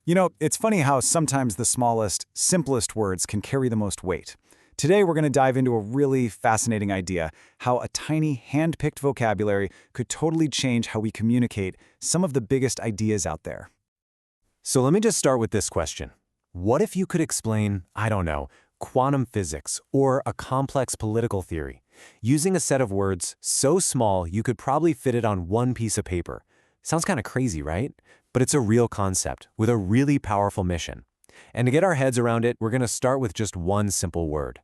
You know, it's funny how sometimes the smallest, simplest words can carry the most weight. Today, we're going to dive into a really fascinating idea, how a tiny, hand-picked vocabulary could totally change how we communicate some of the biggest ideas out there. So let me just start with this question. What if you could explain, I don't know, quantum physics or a complex political theory, using a set of words so small you could probably fit it on one piece of paper? Sounds kind of crazy, right? But it's a real concept with a really powerful mission. And to get our heads around it, we're going to start with just one simple word.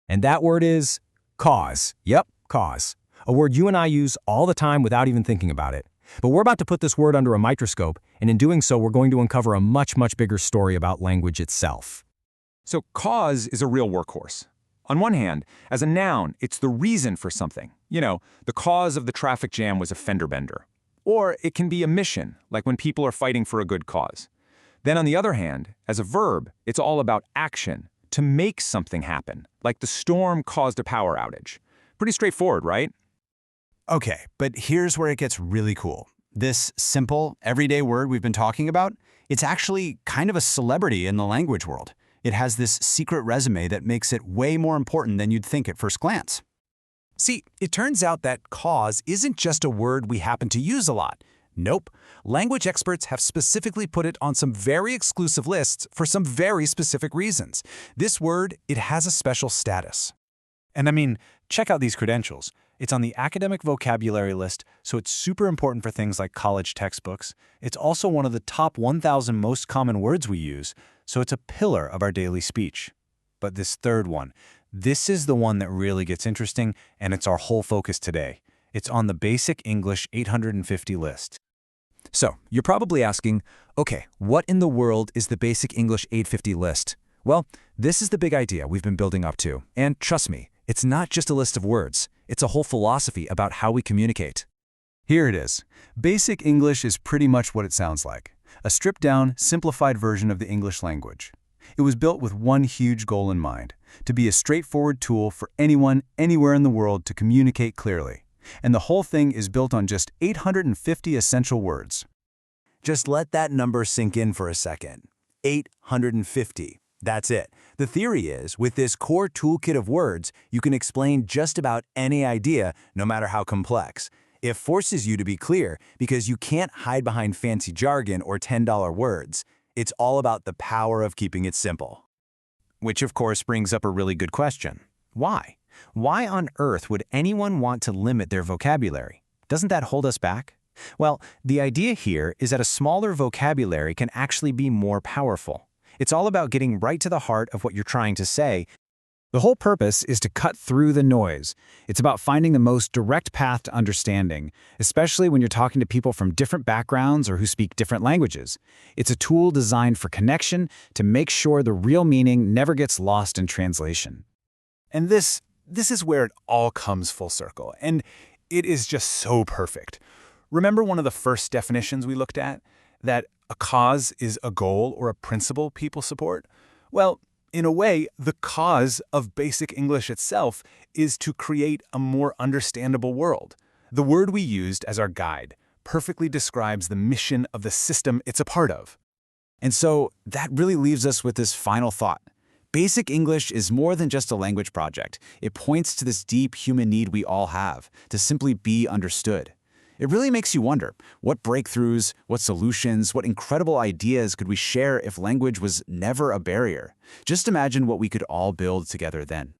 And that word is cause. Yep, cause. A word you and I use all the time without even thinking about it. But we're about to put this word under a microscope, and in doing so, we're going to uncover a much bigger story about language itself. So cause is a real workhorse. On one hand, as a noun, it's the reason for something. You know, the cause of the traffic jam was a fender bender. Or it can be a mission, like when people are fighting for a good cause. Then on the other hand, as a verb, it's all about action, to make something happen, like the storm caused a power outage. Pretty straightforward, right? Okay, but here's where it gets really cool. This simple, everyday word we've been talking about, it's actually kind of a celebrity in the language world. It has this secret resume that makes it way more important than you'd think at first glance. See, it turns out that cause isn't just a word we happen to use a lot. Nope. Language experts have specifically put it on some very exclusive lists for some very specific reasons. This word, it has a special status. And I mean, check out these credentials. It's on the academic vocabulary list, so it's super important for things like college textbooks. It's also one of the top 1,000 most common words we use, so it's a pillar of our daily speech. But this third one, this is the one that really gets interesting, and it's our whole focus today. It's on the Basic English 850 list. So, you're probably asking, okay, what in the world is the Basic English 850 list? Well, this is the big idea we've been building up to. And trust me, it's not just a list of words. It's a whole philosophy about how we communicate. Here it is. Basic English is pretty much what it sounds like. A stripped-down, simplified version of the English language. It was built with one huge goal in mind, to be a straightforward tool for anyone, anywhere in the world to communicate clearly. And the whole thing is built on just 850 essential words. Just let that number sink in for a second. 850. That's it. The theory is, with this core toolkit of words, you can explain just about any idea, no matter how complex. It forces you to be clear because you can't hide behind fancy jargon or $10 words. It's all about the power of keeping it simple. Which, of course, brings up a really good question. Why? Why on earth would anyone want to limit their vocabulary? Doesn't that hold us back? Well, the idea here is that a smaller vocabulary can actually be more powerful. It's all about getting right to the heart of what you're trying to say. The whole purpose is to cut through the noise. It's about finding the most direct path to understanding, especially when you're talking to people from different backgrounds or who speak different languages. It's a tool designed for connection to make sure the real meaning never gets lost in translation. And this is where it all comes full circle, and it is just so perfect. Remember one of the first definitions we looked at? That a cause is a goal or a principle people support? Well, in a way, the cause of Basic English itself is to create a more understandable world. The word we used as our guide perfectly describes the mission of the system it's a part of. And so that really leaves us with this final thought. Basic English is more than just a language project. It points to this deep human need we all have to simply be understood. It really makes you wonder, what breakthroughs, what solutions, what incredible ideas could we share if language was never a barrier? Just imagine what we could all build together then.